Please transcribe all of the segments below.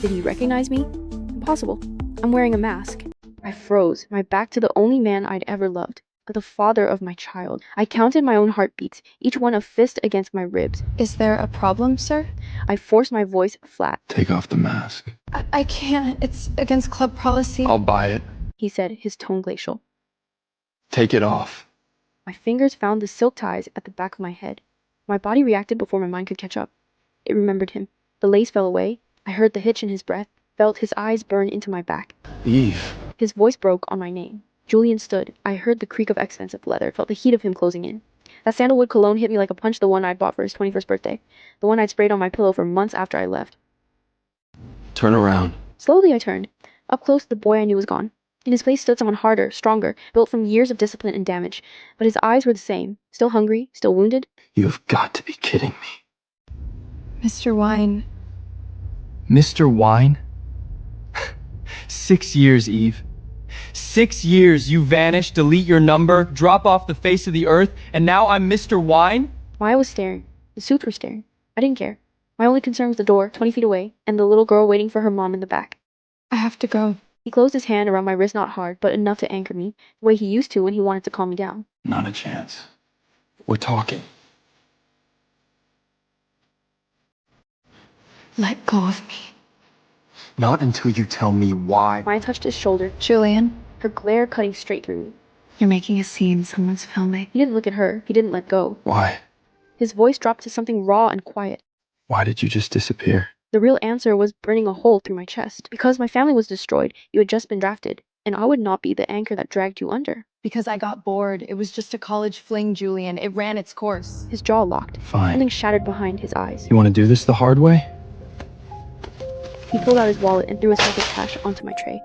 Did he recognize me? Impossible. I'm wearing a mask. I froze, my back to the only man I'd ever loved, the father of my child. I counted my own heartbeats, each one a fist against my ribs. Is there a problem, sir? I forced my voice flat. Take off the mask. I can't. It's against club policy. I'll buy it. He said, his tone glacial. Take it off. My fingers found the silk ties at the back of my head. My body reacted before my mind could catch up. It remembered him. The lace fell away. I heard the hitch in his breath, felt his eyes burn into my back. Eve. His voice broke on my name. Julian stood. I heard the creak of expensive leather, felt the heat of him closing in. That sandalwood cologne hit me like a punch, the one I'd bought for his 21st birthday. The one I'd sprayed on my pillow for months after I left. Turn around. Slowly I turned. Up close, the boy I knew was gone. In his place stood someone harder, stronger, built from years of discipline and damage. But his eyes were the same. Still hungry, still wounded. You have got to be kidding me. Mr. Wine. Mr. Wine? 6 years, Eve. 6 years you vanish, delete your number, drop off the face of the earth, and now I'm Mr. Wine? Maya was staring. The suits were staring. I didn't care. My only concern was the door, 20 feet away, and the little girl waiting for her mom in the back. I have to go. He closed his hand around my wrist, not hard, but enough to anchor me, the way he used to when he wanted to calm me down. Not a chance. We're talking. Let go of me. Not until you tell me why. Maya touched his shoulder, Julian, her glare cutting straight through me. you're making a scene. Someone's filming. He didn't look at her. He didn't let go. Why? His voice dropped to something raw and quiet. Why did you just disappear? The real answer was burning a hole through my chest. Because my family was destroyed, you had just been drafted, and I would not be the anchor that dragged you under. Because I got bored. It was just a college fling, Julian. It ran its course. His jaw locked. Fine. Something shattered behind his eyes. You want to do this the hard way? He pulled out his wallet and threw a sack of cash onto my tray.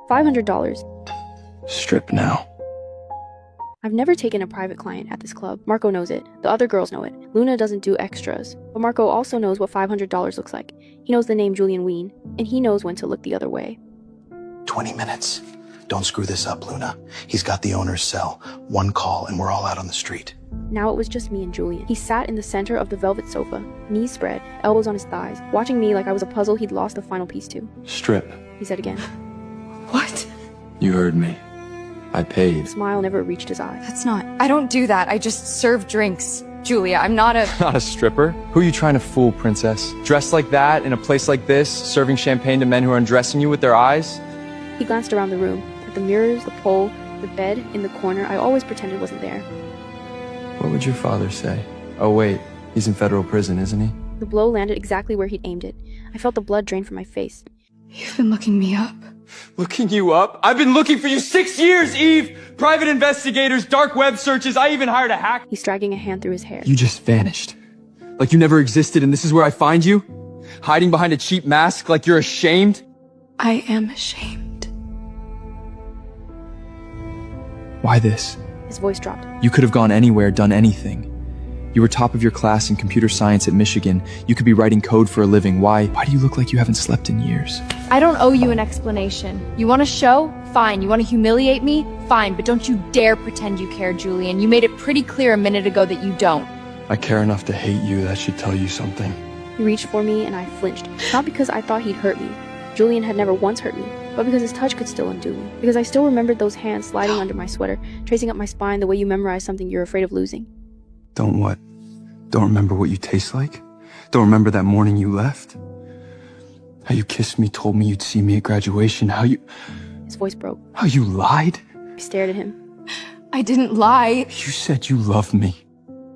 $500. Strip now. I've never taken a private client at this club. Marco knows it. The other girls know it. Luna doesn't do extras. But Marco also knows what $500 looks like. He knows the name Julian Wien, and he knows when to look the other way. 20 minutes. Don't screw this up, Luna. He's got the owner's cell. One call and we're all out on the street. Now it was just me and Julian. He sat in the center of the velvet sofa, knees spread, elbows on his thighs, watching me like I was a puzzle he'd lost the final piece to. Strip. He said again. What? You heard me. I paid. The smile never reached his eyes. That's not. I don't do that. I just serve drinks. Julia, I'm not a. Not a stripper? Who are you trying to fool, princess? Dressed like that, in a place like this, serving champagne to men who are undressing you with their eyes? He glanced around the room, at the mirrors, the pole, the bed in the corner I always pretended wasn't there. What would your father say? Oh wait, he's in federal prison, isn't he? The blow landed exactly where he'd aimed it. I felt the blood drain from my face. You've been looking me up. Looking you up? I've been looking for you 6 years, Eve! Private investigators, dark web searches, I even hired a hack. He's dragging a hand through his hair. You just vanished. Like you never existed and this is where I find you? Hiding behind a cheap mask like you're ashamed? I am ashamed. Why this? His voice dropped. You could have gone anywhere, done anything. You were top of your class in computer science at Michigan. You could be writing code for a living. Why do you look like you haven't slept in years? I don't owe you an explanation. You want a show? Fine. You want to humiliate me? Fine. But don't you dare pretend you care, Julian. You made it pretty clear a minute ago that you don't. I care enough to hate you. That should tell you something. He reached for me and I flinched. Not because I thought he'd hurt me. Julian had never once hurt me. But because his touch could still undo me. Because I still remembered those hands sliding under my sweater, tracing up my spine the way you memorize something you're afraid of losing. Don't what? Don't remember what you taste like? Don't remember that morning you left? How you kissed me, told me you'd see me at graduation, His voice broke. how you lied? I stared at him. I didn't lie. You said you loved me.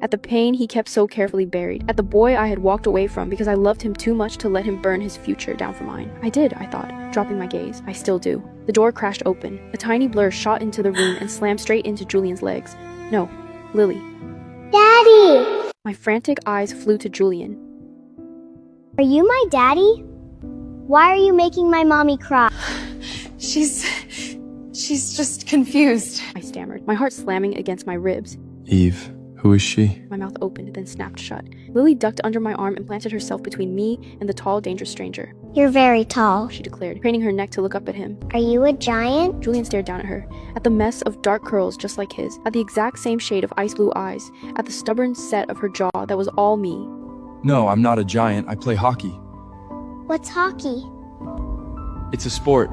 At the pain he kept so carefully buried. At the boy I had walked away from because I loved him too much to let him burn his future down for mine. I did, I thought, dropping my gaze. I still do. The door crashed open. A tiny blur shot into the room and slammed straight into Julian's legs. No, Lily. Daddy! My frantic eyes flew to Julian. Are you my daddy? Why are you making my mommy cry? She's just confused. I stammered, my heart slamming against my ribs. Eve, who is she? My mouth opened, then snapped shut. Lily ducked under my arm and planted herself between me and the tall, dangerous stranger. You're very tall. She declared, craning her neck to look up at him. Are you a giant? Julian stared down at her, at the mess of dark curls just like his, at the exact same shade of ice blue eyes, at the stubborn set of her jaw that was all me. No, I'm not a giant. I play hockey. What's hockey? It's a sport.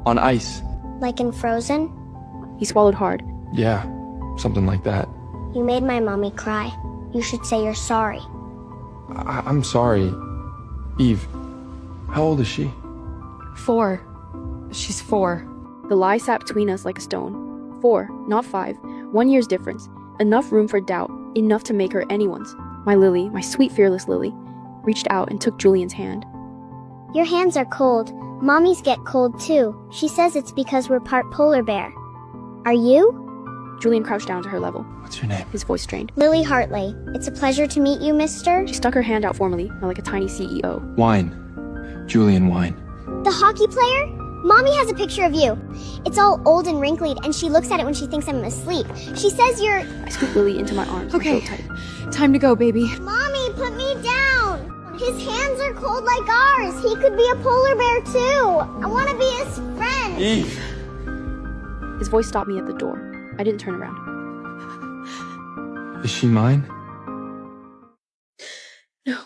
On ice. Like in Frozen? He swallowed hard. Yeah, something like that. You made my mommy cry. You should say you're sorry. I'm sorry. Eve, how old is she? 4. She's 4. The lie sat between us like a stone. 4, not 5. 1 year's difference. Enough room for doubt. Enough to make her anyone's. My Lily, my sweet fearless Lily, reached out and took Julian's hand. Your hands are cold. Mommies get cold too. She says it's because we're part polar bear. Are you? Julian crouched down to her level. What's your name? His voice strained. Lily Hartley. It's a pleasure to meet you, mister. She stuck her hand out formally, now like a tiny CEO. Wine. Julian Wine. The hockey player? Mommy has a picture of you. It's all old and wrinkled, and she looks at it when she thinks I'm asleep. She says you're... I scooped Lily into my arms Okay. and felt tight. Time to go, baby. Mommy, put me down! His hands are cold like ours. He could be a polar bear too. I want to be his friend. Eve! His voice stopped me at the door. I didn't turn around. Is she mine? No.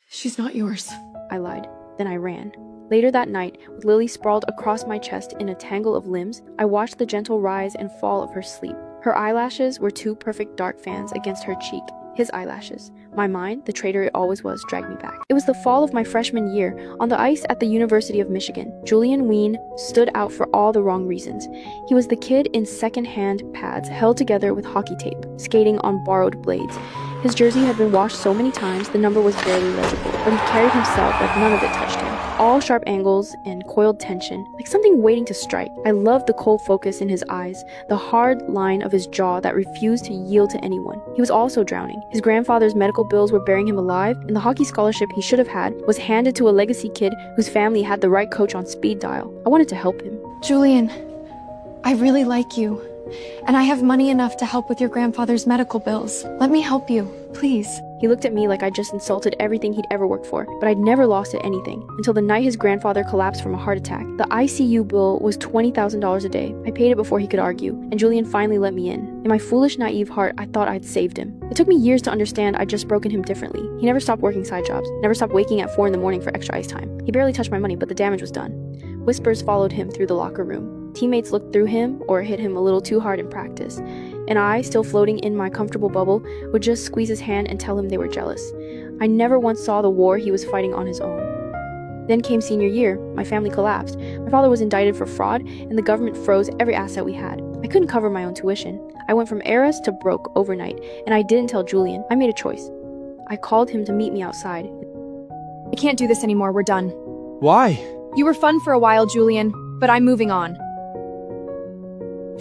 She's not yours. I lied. Then I ran. Later that night, with Lily sprawled across my chest in a tangle of limbs, I watched the gentle rise and fall of her sleep. Her eyelashes were 2 perfect dark fans against her cheek. His eyelashes. My mind, the traitor it always was, dragged me back. It was the fall of my freshman year, on the ice at the University of Michigan. Julian Wien stood out for all the wrong reasons. He was the kid in second-hand pads held together with hockey tape, skating on borrowed blades. His jersey had been washed so many times the number was barely legible, but he carried himself like none of it touched him. All sharp angles and coiled tension, like something waiting to strike. I loved the cold focus in his eyes, the hard line of his jaw that refused to yield to anyone. He was also drowning. His grandfather's medical bills were burying him alive, and the hockey scholarship he should have had was handed to a legacy kid whose family had the right coach on speed dial. I wanted to help him. Julian, I really like you. And I have money enough to help with your grandfather's medical bills. Let me help you, please. He looked at me like I'd just insulted everything he'd ever worked for, but I'd never lost at anything, until the night his grandfather collapsed from a heart attack. The ICU bill was $20,000 a day. I paid it before he could argue, and Julian finally let me in. In my foolish, naive heart, I thought I'd saved him. It took me years to understand I'd just broken him differently. He never stopped working side jobs, never stopped waking at 4 in the morning for extra ice time. He barely touched my money, but the damage was done. Whispers followed him through the locker room. Teammates looked through him or hit him a little too hard in practice. And I, still floating in my comfortable bubble, would just squeeze his hand and tell him they were jealous. I never once saw the war he was fighting on his own. Then came senior year. My family collapsed. My father was indicted for fraud, and the government froze every asset we had. I couldn't cover my own tuition. I went from heiress to broke overnight, and I didn't tell Julian. I made a choice. I called him to meet me outside. I can't do this anymore, we're done. Why? You were fun for a while, Julian, but I'm moving on.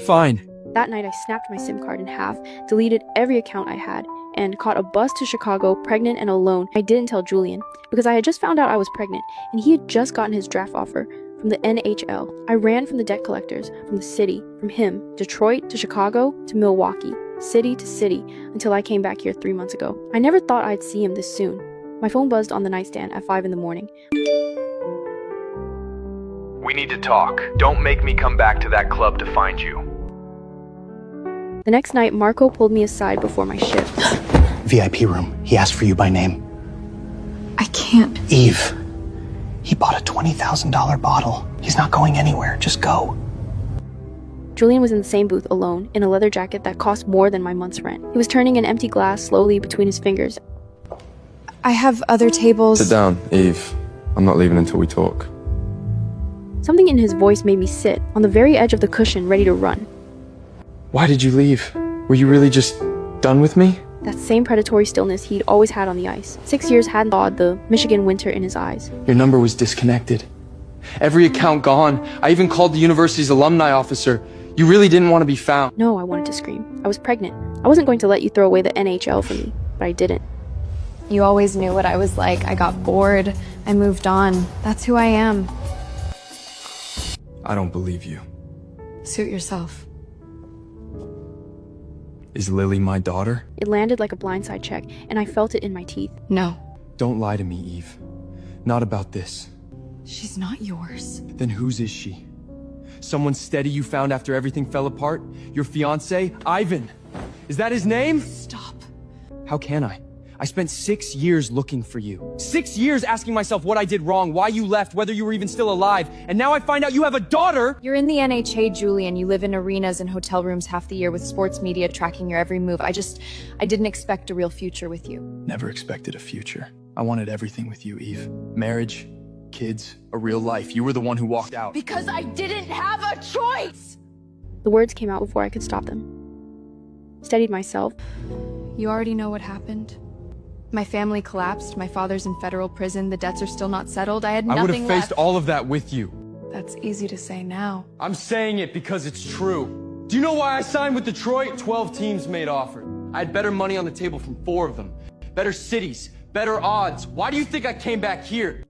Fine. That night I snapped my SIM card in half, deleted every account I had, and caught a bus to Chicago, pregnant and alone. I didn't tell Julian, because I had just found out I was pregnant, and he had just gotten his draft offer from the NHL. I ran from the debt collectors, from the city, from him, Detroit to Chicago to Milwaukee, city to city, until I came back here 3 months ago. I never thought I'd see him this soon. My phone buzzed on the nightstand at 5 in the morning. We need to talk. Don't make me come back to that club to find you. The next night, Marco pulled me aside before my shift. VIP room. He asked for you by name. I can't. Eve. He bought a $20,000 bottle. He's not going anywhere. Just go. Julian was in the same booth alone, in a leather jacket that cost more than my month's rent. He was turning an empty glass slowly between his fingers. I have other tables. Sit down, Eve. I'm not leaving until we talk. Something in his voice made me sit, on the very edge of the cushion, ready to run. Why did you leave? Were you really just done with me? That same predatory stillness he'd always had on the ice. 6 years hadn't thawed the Michigan winter in his eyes. Your number was disconnected. Every account gone. I even called the university's alumni officer. You really didn't want to be found. No, I wanted to scream. I was pregnant. I wasn't going to let you throw away the NHL for me, but I didn't. You always knew what I was like. I got bored. I moved on. That's who I am. I don't believe you. Suit yourself. Is Lily my daughter? It landed like a blindside check, and I felt it in my teeth. No. Don't lie to me, Eve. Not about this. She's not yours. Then whose is she? Someone steady you found after everything fell apart? Your fiancé, Ivan? Is that his name? Stop. How can I? I spent 6 years looking for you. 6 years asking myself what I did wrong, why you left, whether you were even still alive. And now I find out you have a daughter! You're in the NHA, Julian. You live in arenas and hotel rooms half the year with sports media tracking your every move. I didn't expect a real future with you. Never expected a future. I wanted everything with you, Eve. Marriage, kids, a real life. You were the one who walked out. Because I didn't have a choice! The words came out before I could stop them. Steadied myself. You already know what happened. My family collapsed, my father's in federal prison, the debts are still not settled, I had I would nothing have faced left. all of that with you. That's easy to say now. I'm saying it because it's true. Do you know why I signed with Detroit? 12 teams made offers. I had better money on the table from 4 of them. Better cities, better odds. Why do you think I came back here?